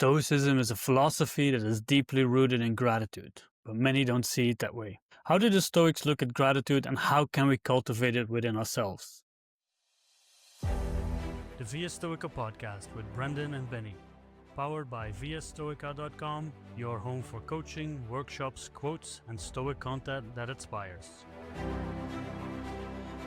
Stoicism is a philosophy that is deeply rooted in gratitude, but many don't see it that way. How do the Stoics look at gratitude, and how can we cultivate it within ourselves? The Via Stoica podcast with Brendan and Benny, powered by viastoica.com, your home for coaching, workshops, quotes, and Stoic content that inspires.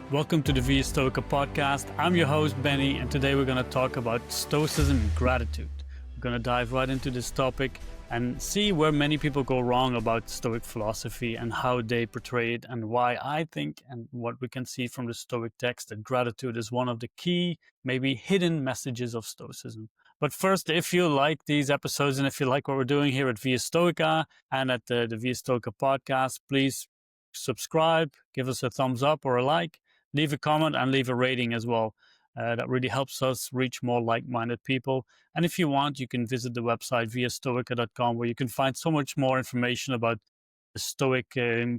Welcome to the Via Stoica podcast. I'm your host, Benny, and today we're going to talk about Stoicism and gratitude. We're going to dive right into this topic and see where many people go wrong about Stoic philosophy and how they portray it, and why I think, and what we can see from the Stoic text, that gratitude is one of the key, maybe hidden messages of Stoicism. But first, if you like these episodes and if you like what we're doing here at Via Stoica and at the Via Stoica podcast, please subscribe, give us a thumbs up or a like, leave a comment and leave a rating as well. That really helps us reach more like-minded people. And if you want, you can visit the website viastoica.com, where you can find so much more information about the Stoic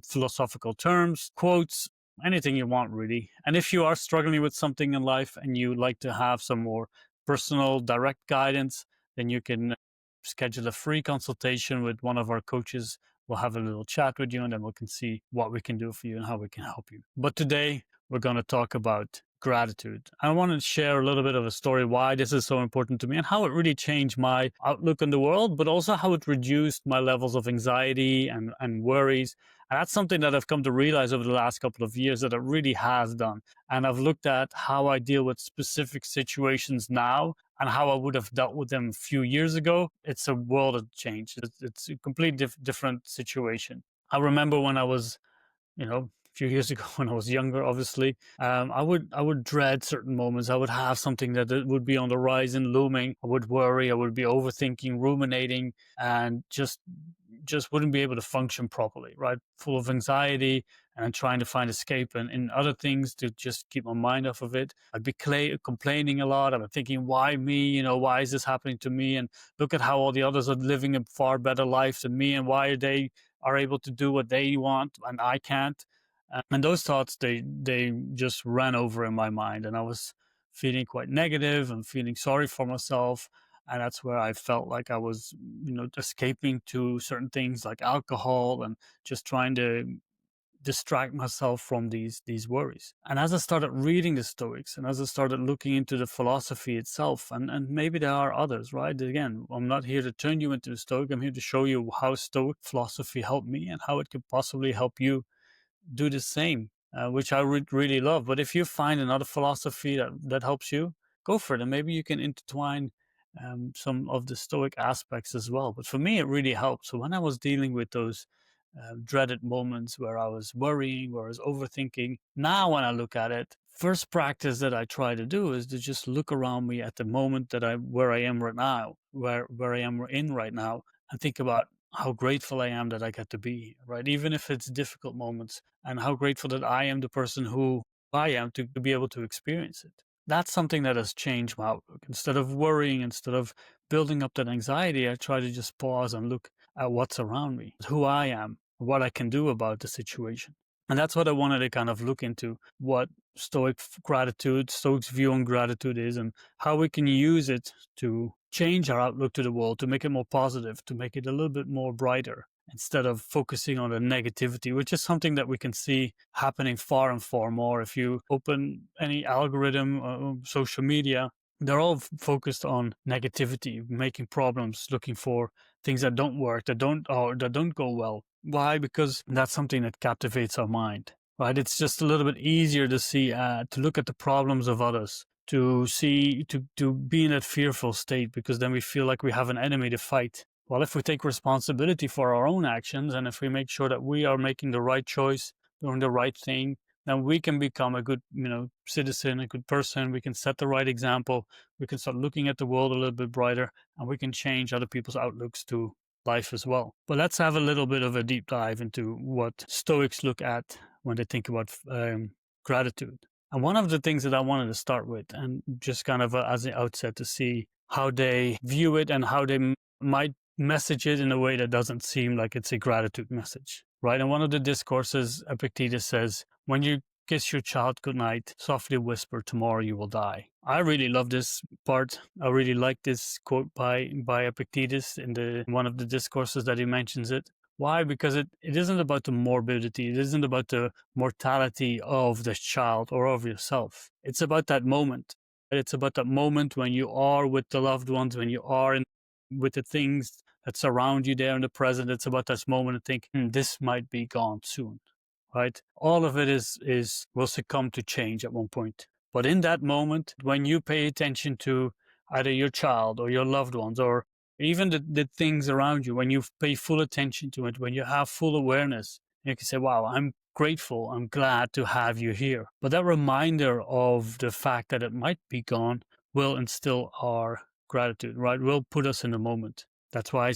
philosophical terms, quotes, anything you want, really. And if you are struggling with something in life and you like to have some more personal, direct guidance, then you can schedule a free consultation with one of our coaches. We'll have a little chat with you, and then we can see what we can do for you and how we can help you. But today, we're going to talk about gratitude. I want to share a little bit of a story why this is so important to me and how it really changed my outlook on the world, but also how it reduced my levels of anxiety and worries. And that's something that I've come to realize over the last couple of years that it really has done. And I've looked at how I deal with specific situations now and how I would have dealt with them a few years ago. It's a world of change. It's a completely different situation. I remember when I was, a few years ago, when I was younger, obviously, I would dread certain moments. I would have something that would be on the horizon looming. I would worry. I would be overthinking, ruminating, and just wouldn't be able to function properly, right? Full of anxiety and trying to find escape in other things to just keep my mind off of it. I'd be complaining a lot. I'd be thinking, why me? Why is this happening to me? And look at how all the others are living a far better life than me, and why they are able to do what they want and I can't. And those thoughts, they just ran over in my mind, and I was feeling quite negative and feeling sorry for myself. And that's where I felt like I was, escaping to certain things like alcohol and just trying to distract myself from these worries. And as I started reading the Stoics and as I started looking into the philosophy itself, and maybe there are others, right? Again, I'm not here to turn you into a Stoic. I'm here to show you how Stoic philosophy helped me and how it could possibly help you do the same, which I really love. But if you find another philosophy that helps you, go for it. And maybe you can intertwine some of the Stoic aspects as well. But for me, it really helped. So when I was dealing with those dreaded moments where I was worrying, where I was overthinking, now when I look at it, first practice that I try to do is to just look around me at the moment where I am right now, where I am in right now, and think about how grateful I am that I get to be here, right? Even if it's difficult moments, and how grateful that I am the person who I am to be able to experience it. That's something that has changed my outlook. Instead of worrying, instead of building up that anxiety, I try to just pause and look at what's around me, who I am, what I can do about the situation. And that's what I wanted to kind of look into, what Stoics view on gratitude is, and how we can use it to change our outlook to the world, to make it more positive, to make it a little bit more brighter, instead of focusing on the negativity, which is something that we can see happening far and far more. If you open any algorithm, social media, they're all focused on negativity, making problems, looking for things that don't work, that don't go well. Why? Because that's something that captivates our mind, right? It's just a little bit easier to see, to look at the problems of others, to be in that fearful state, because then we feel like we have an enemy to fight. Well, if we take responsibility for our own actions, and if we make sure that we are making the right choice, doing the right thing, then we can become a good, citizen, a good person. We can set the right example. We can start looking at the world a little bit brighter, and we can change other people's outlooks to life as well. But let's have a little bit of a deep dive into what Stoics look at when they think about gratitude. And one of the things that I wanted to start with, and just kind of as the outset, to see how they view it and how they might message it in a way that doesn't seem like it's a gratitude message, right? And one of the discourses, Epictetus says, when you kiss your child goodnight, softly whisper, tomorrow you will die. I really love this part. I really like this quote by Epictetus in the one of the discourses that he mentions it. Why? Because it isn't about the morbidity. It isn't about the mortality of the child or of yourself. It's about that moment. It's about that moment when you are with the loved ones, when you are with the things that surround you there in the present. It's about this moment and think, this might be gone soon, right? All of it is will succumb to change at one point. But in that moment, when you pay attention to either your child or your loved ones or even the things around you, when you pay full attention to it, when you have full awareness, you can say, wow, I'm grateful, I'm glad to have you here. But that reminder of the fact that it might be gone will instill our gratitude, right? Will put us in the moment. That's why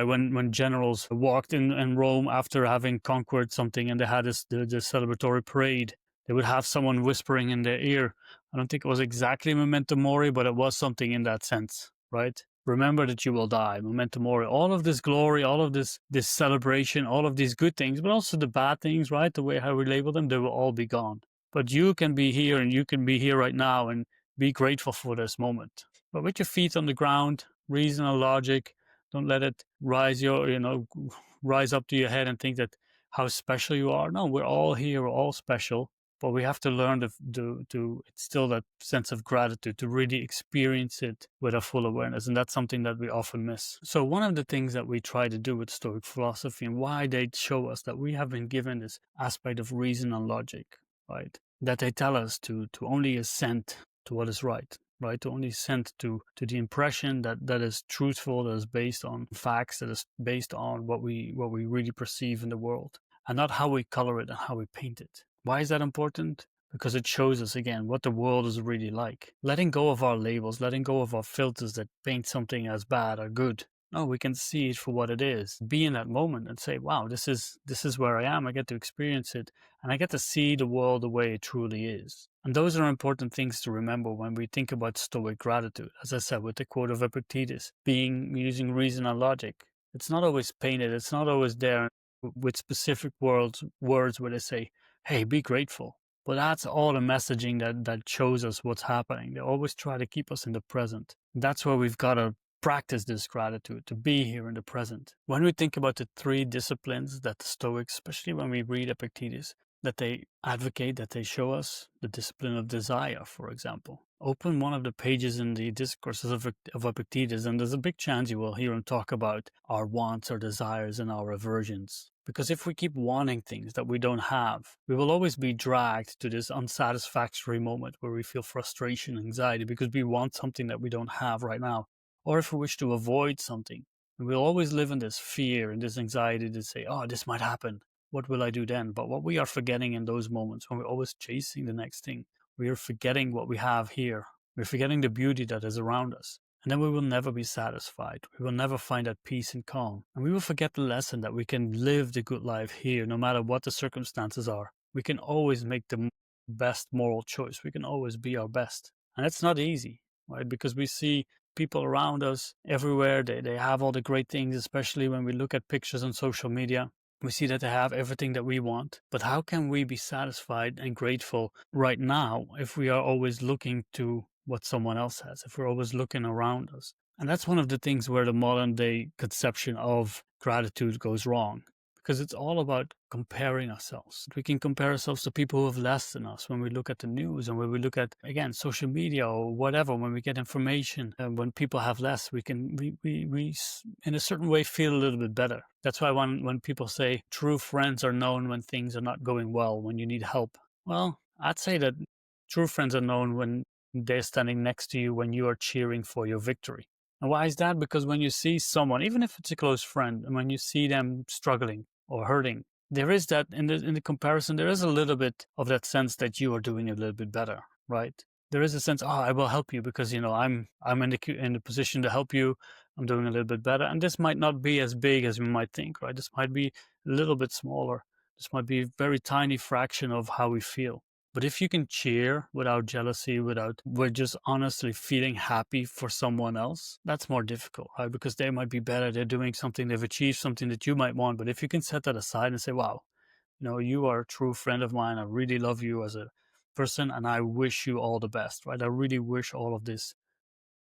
when generals walked in Rome after having conquered something and they had the celebratory parade, they would have someone whispering in their ear. I don't think it was exactly memento mori, but it was something in that sense, right? Remember that you will die, memento mori. All of this glory, all of this celebration, all of these good things, but also the bad things, right? The way how we label them, they will all be gone. But you can be here and you can be here right now and be grateful for this moment. But with your feet on the ground, reason and logic, don't let it rise up to your head and think that how special you are. No, we're all here, we're all special. But we have to learn to instill that sense of gratitude, to really experience it with a full awareness. And that's something that we often miss. So one of the things that we try to do with Stoic philosophy and why they show us that we have been given this aspect of reason and logic, right? That they tell us to only assent to what is right, to only assent to the impression that is truthful, that is based on facts, that is based on what we really perceive in the world, and not how we color it and how we paint it. Why is that important? Because it shows us again what the world is really like. Letting go of our labels, letting go of our filters that paint something as bad or good. No, we can see it for what it is. Be in that moment and say, wow, this is where I am. I get to experience it and I get to see the world the way it truly is. And those are important things to remember when we think about Stoic gratitude. As I said, with the quote of Epictetus, using reason and logic. It's not always painted. It's not always there with specific words where they say, hey, be grateful. But that's all the messaging that shows us what's happening. They always try to keep us in the present. That's where we've got to practice this gratitude, to be here in the present. When we think about the three disciplines that the Stoics, especially when we read Epictetus, that they advocate, that they show us, the discipline of desire, for example. Open one of the pages in the discourses of Epictetus, and there's a big chance you will hear him talk about our wants, our desires, and our aversions. Because if we keep wanting things that we don't have, we will always be dragged to this unsatisfactory moment where we feel frustration, anxiety, because we want something that we don't have right now. Or if we wish to avoid something, we'll always live in this fear and this anxiety to say, oh, this might happen. What will I do then? But what we are forgetting in those moments, when we're always chasing the next thing, we are forgetting what we have here. We're forgetting the beauty that is around us. And then we will never be satisfied. We will never find that peace and calm. And we will forget the lesson that we can live the good life here, no matter what the circumstances are. We can always make the best moral choice. We can always be our best. And it's not easy, right? Because we see people around us everywhere. They have all the great things, especially when we look at pictures on social media. We see that they have everything that we want. But how can we be satisfied and grateful right now if we are always looking to what someone else has, if we're always looking around us? And that's one of the things where the modern day conception of gratitude goes wrong, because it's all about comparing ourselves. We can compare ourselves to people who have less than us when we look at the news and when we look at, again, social media or whatever, when we get information. And when people have less, we in a certain way feel a little bit better. That's why when people say true friends are known when things are not going well, when you need help. Well, I'd say that true friends are known when they're standing next to you when you are cheering for your victory. And why is that? Because when you see someone, even if it's a close friend, and when you see them struggling or hurting, there is that in the comparison, there is a little bit of that sense that you are doing a little bit better, right? There is a sense, oh, I will help you because I'm in the position to help you. I'm doing a little bit better, and this might not be as big as we might think, right? This might be a little bit smaller. This might be a very tiny fraction of how we feel. But if you can cheer without jealousy, we're just honestly feeling happy for someone else, that's more difficult, right? Because they might be better, they're doing something, they've achieved something that you might want. But if you can set that aside and say, wow, you are a true friend of mine. I really love you as a person, and I wish you all the best, right? I really wish all of this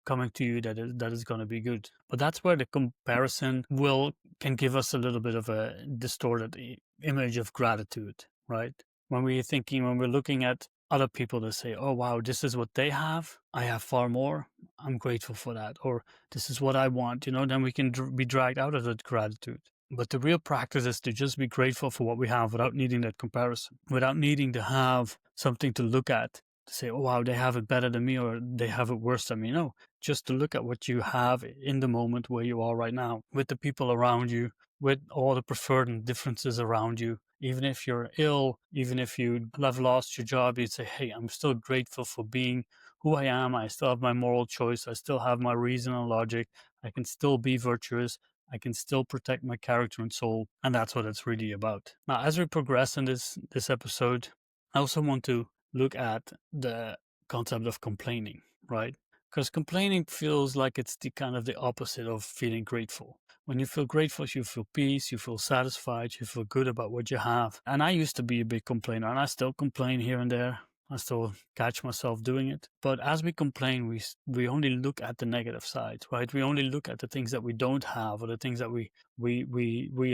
coming to you that is going to be good. But that's where the comparison will can give us a little bit of a distorted image of gratitude, right? When we're looking at other people that say, oh wow, this is what they have, I have far more, I'm grateful for that, or this is what I want, then we can be dragged out of that gratitude. But the real practice is to just be grateful for what we have without needing that comparison, without needing to have something to look at to say, oh wow, they have it better than me or they have it worse than me. No, just to look at what you have in the moment where you are right now, with the people around you, with all the preferred and differences around you. Even if you're ill, even if you have lost your job, you'd say, hey, I'm still grateful for being who I am. I still have my moral choice. I still have my reason and logic. I can still be virtuous. I can still protect my character and soul. And that's what it's really about. Now, as we progress in this episode, I also want to look at the concept of complaining, right? Because complaining feels like it's the kind of the opposite of feeling grateful. When you feel grateful, you feel peace, you feel satisfied, you feel good about what you have. And I used to be a big complainer, and I still complain here and there. I still catch myself doing it. But as we complain, we only look at the negative side, right? We only look at the things that we don't have, or the things that we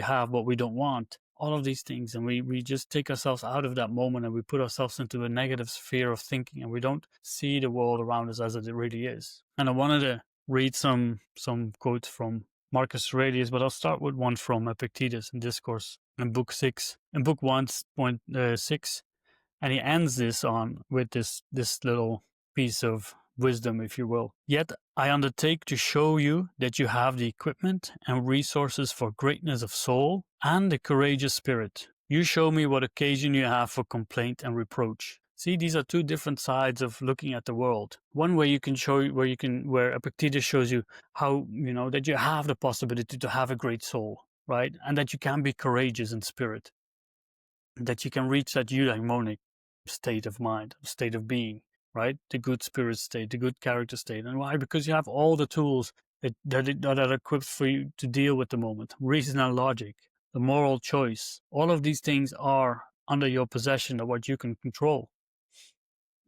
have but we don't want. All of these things, and we just take ourselves out of that moment, and we put ourselves into a negative sphere of thinking, and we don't see the world around us as it really is. And I wanted to read some quotes from Marcus Aurelius, but I'll start with one from Epictetus in Discourse in book 1.6, and he ends this on with this little piece of wisdom, if you will. Yet I undertake to show you that you have the equipment and resources for greatness of soul and a courageous spirit. You show me what occasion you have for complaint and reproach. See, these are two different sides of looking at the world. One way you can show where Epictetus shows you how, that you have the possibility to have a great soul, right? And that you can be courageous in spirit. That you can reach that eudaimonic state of mind, state of being, right? The good spirit state, the good character state. And why? Because you have all the tools that are equipped for you to deal with the moment. Reason and logic, the moral choice. All of these things are under your possession of what you can control.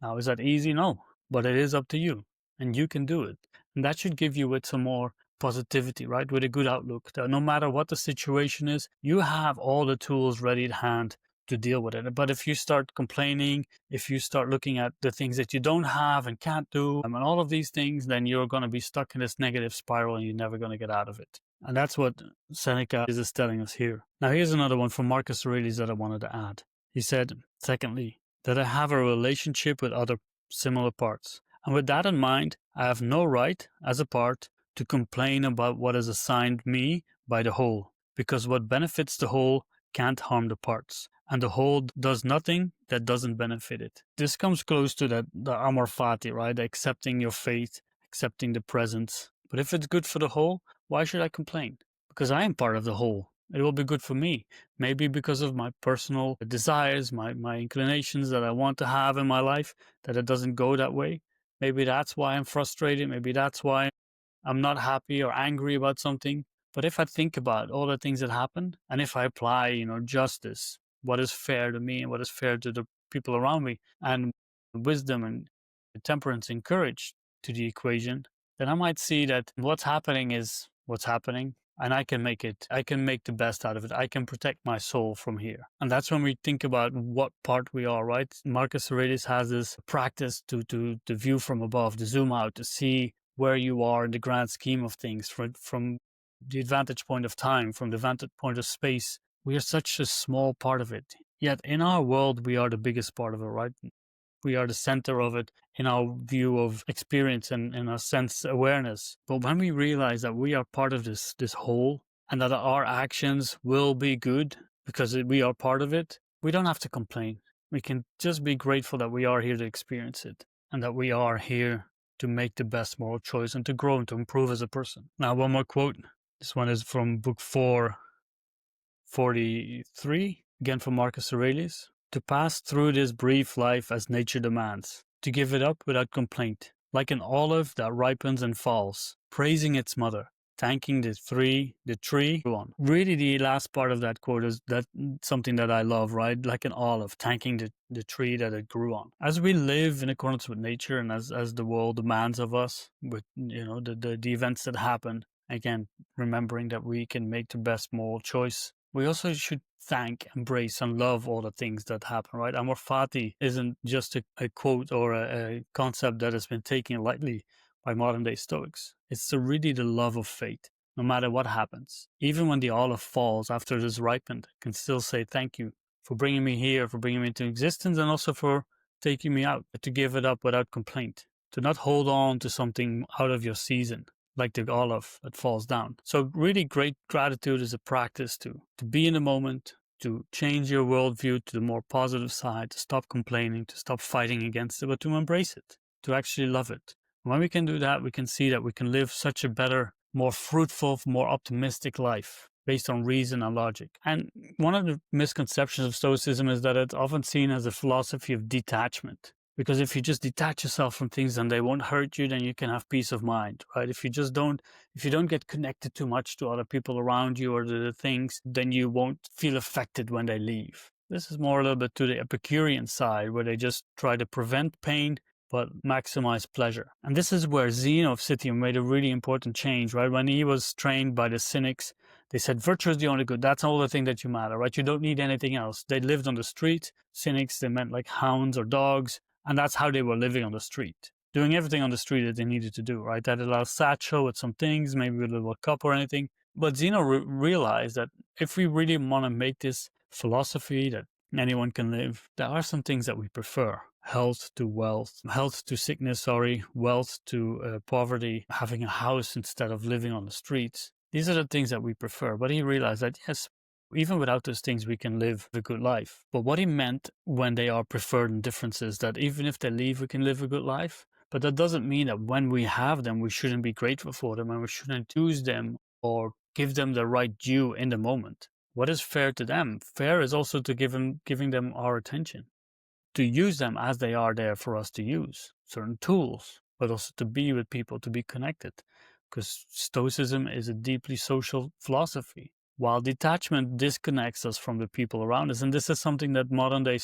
Now, is that easy? No, but it is up to you, and you can do it. And that should give you with some more positivity, right? With a good outlook, that no matter what the situation is, you have all the tools ready at hand to deal with it. But if you start complaining, if you start looking at the things that you don't have and can't do, and all of these things, then you're going to be stuck in this negative spiral and you're never going to get out of it. And that's what Seneca is telling us here. Now, here's another one from Marcus Aurelius that I wanted to add. He said, secondly, that I have a relationship with other similar parts. And with that in mind, I have no right, as a part, to complain about what is assigned me by the whole, because what benefits the whole can't harm the parts, and the whole does nothing that doesn't benefit it. This comes close to the amor fati, right? Accepting your fate, accepting the presence. But if it's good for the whole, why should I complain? Because I am part of the whole. It will be good for me. Maybe because of my personal desires, my inclinations that I want to have in my life, that it doesn't go that way. Maybe that's why I'm frustrated. Maybe that's why I'm not happy or angry about something. But if I think about all the things that happen, and if I apply, justice, what is fair to me and what is fair to the people around me, and wisdom and temperance and courage to the equation, then I might see that what's happening is what's happening. And I can make the best out of it. I can protect my soul from here. And that's when we think about what part we are, right? Marcus Aurelius has this practice to view from above, to zoom out, to see where you are in the grand scheme of things from the vantage point of time, from the vantage point of space. We are such a small part of it. Yet in our world, we are the biggest part of it, right? We are the center of it in our view of experience and in our sense awareness. But when we realize that we are part of this whole, and that our actions will be good because we are part of it, we don't have to complain. We can just be grateful that we are here to experience it, and that we are here to make the best moral choice and to grow and to improve as a person. Now, one more quote. This one is from book 4:43, again from Marcus Aurelius. To pass through this brief life as nature demands, to give it up without complaint, like an olive that ripens and falls, praising its mother, thanking the tree grew on. Really, the last part of that quote is that something that I love, right? Like an olive, thanking the tree that it grew on. As we live in accordance with nature and as the world demands of us, with the events that happen, again, remembering that we can make the best moral choice, we also should thank, embrace, and love all the things that happen, right? Amor fati isn't just a quote or a concept that has been taken lightly by modern day Stoics. It's really the love of fate. No matter what happens, even when the olive falls after it is ripened, I can still say thank you for bringing me here, for bringing me into existence, and also for taking me out, to give it up without complaint, to not hold on to something out of your season, like the olive that falls down. So really great gratitude is a practice to be in the moment, to change your worldview to the more positive side, to stop complaining, to stop fighting against it, but to embrace it, to actually love it. When we can do that, we can see that we can live such a better, more fruitful, more optimistic life based on reason and logic. And one of the misconceptions of Stoicism is that it's often seen as a philosophy of detachment. Because if you just detach yourself from things and they won't hurt you, then you can have peace of mind, right? If you don't get connected too much to other people around you or the things, then you won't feel affected when they leave. This is more a little bit to the Epicurean side, where they just try to prevent pain but maximize pleasure. And this is where Zeno of Citium made a really important change, right? When he was trained by the Cynics, they said, virtue is the only good. That's all the thing that you matter, right? You don't need anything else. They lived on the street. Cynics, they meant like hounds or dogs. And that's how they were living on the street, doing everything on the street that they needed to do, right? That allowed satchel with some things, maybe with a little cup or anything. But Zeno realized that if we really want to make this philosophy that anyone can live, there are some things that we prefer. Health to wealth, health to sickness, wealth to poverty, having a house instead of living on the streets. These are the things that we prefer. But he realized that, yes, even without those things, we can live a good life. But what he meant when they are preferred and differences, that even if they leave, we can live a good life. But that doesn't mean that when we have them, we shouldn't be grateful for them and we shouldn't use them or give them the right due in the moment. What is fair to them? Fair is also to giving them our attention, to use them as they are there for us to use, certain tools, but also to be with people, to be connected. Because Stoicism is a deeply social philosophy, while detachment disconnects us from the people around us. And this is something that modern day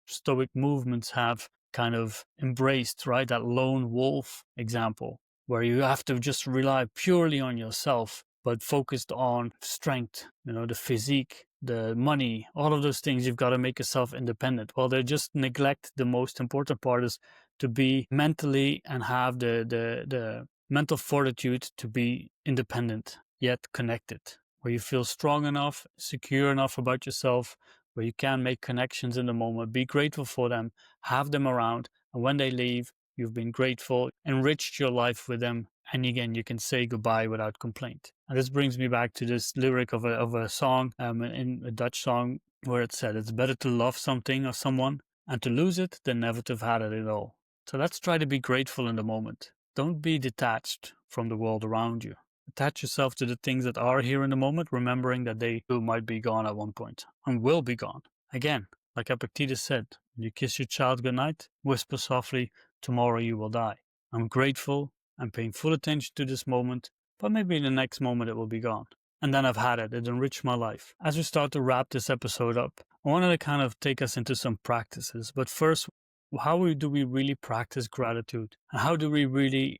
Stoic movements have kind of embraced, right? That lone wolf example, where you have to just rely purely on yourself, but focused on strength, the physique, the money, all of those things. You've got to make yourself independent. Well, they just neglect the most important part, is to be mentally and have the mental fortitude to be independent, yet connected, where you feel strong enough, secure enough about yourself, where you can make connections in the moment, be grateful for them, have them around, and when they leave, you've been grateful, enriched your life with them, and again, you can say goodbye without complaint. And this brings me back to this lyric of a song, in a Dutch song, where it said, it's better to love something or someone and to lose it than never to have had it at all. So let's try to be grateful in the moment. Don't be detached from the world around you. Attach yourself to the things that are here in the moment, remembering that they too might be gone at one point and will be gone. Again, like Epictetus said, when you kiss your child goodnight, whisper softly, tomorrow you will die. I'm grateful, I'm paying full attention to this moment, but maybe in the next moment it will be gone. And then I've had it enriched my life. As we start to wrap this episode up, I wanted to kind of take us into some practices. But first, how do we really practice gratitude? And how do we really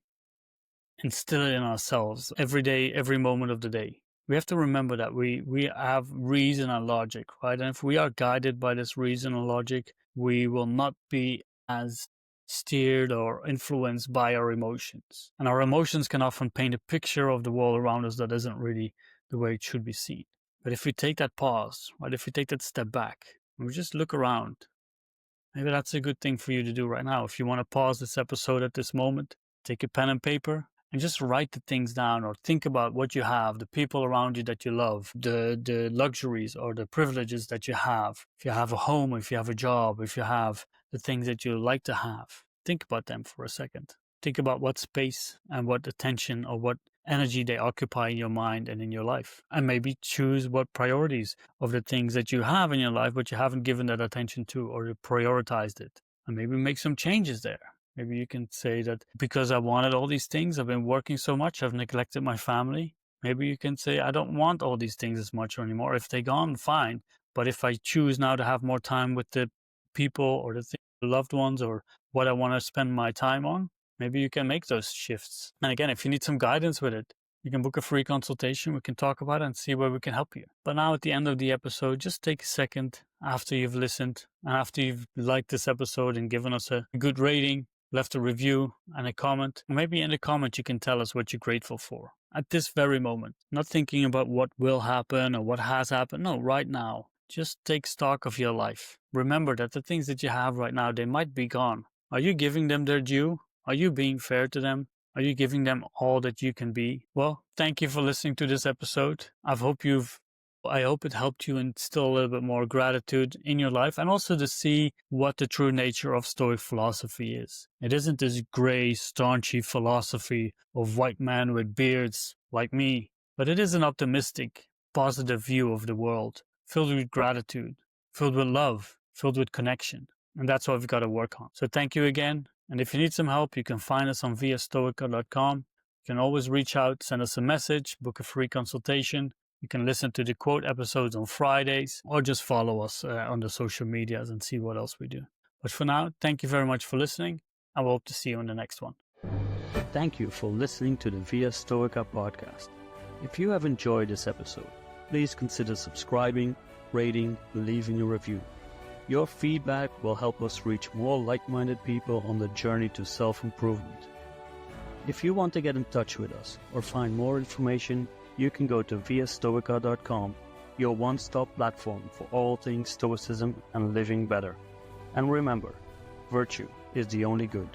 instill it in ourselves every day, every moment of the day? We have to remember that we have reason and logic, right? And if we are guided by this reason and logic, we will not be as steered or influenced by our emotions. And our emotions can often paint a picture of the world around us that isn't really the way it should be seen. But if we take that pause, right? If we take that step back, and we just look around, maybe that's a good thing for you to do right now. If you want to pause this episode at this moment, take a pen and paper and just write the things down, or think about what you have, the people around you that you love, the luxuries or the privileges that you have. If you have a home, if you have a job, if you have the things that you like to have, think about them for a second. Think about what space and what attention or what energy they occupy in your mind and in your life. And maybe choose what priorities of the things that you have in your life, but you haven't given that attention to or you prioritized it. And maybe make some changes there. Maybe you can say that because I wanted all these things, I've been working so much, I've neglected my family. Maybe you can say, I don't want all these things as much anymore. If they're gone, fine. But if I choose now to have more time with the people or the loved ones or what I want to spend my time on, maybe you can make those shifts. And again, if you need some guidance with it, you can book a free consultation. We can talk about it and see where we can help you. But now at the end of the episode, just take a second after you've listened and after you've liked this episode and given us a good rating, left a review and a comment. And maybe in the comment, you can tell us what you're grateful for at this very moment. Not thinking about what will happen or what has happened. No, right now. Just take stock of your life. Remember that the things that you have right now, they might be gone. Are you giving them their due? Are you being fair to them? Are you giving them all that you can be? Well, thank you for listening to this episode. I hope it helped you instill a little bit more gratitude in your life and also to see what the true nature of Stoic philosophy is. It isn't this gray, staunchy philosophy of white men with beards like me, but it is an optimistic, positive view of the world, filled with gratitude, filled with love, filled with connection. And that's what we've got to work on. So thank you again. And if you need some help, you can find us on viastoica.com. You can always reach out, send us a message, book a free consultation. You can listen to the quote episodes on Fridays or just follow us on the social medias and see what else we do. But for now, thank you very much for listening. I will hope to see you in the next one. Thank you for listening to the Via Stoica podcast. If you have enjoyed this episode, please consider subscribing, rating, and leaving a review. Your feedback will help us reach more like-minded people on the journey to self-improvement. If you want to get in touch with us or find more information, you can go to viastoica.com, your one-stop platform for all things Stoicism and living better. And remember, virtue is the only good.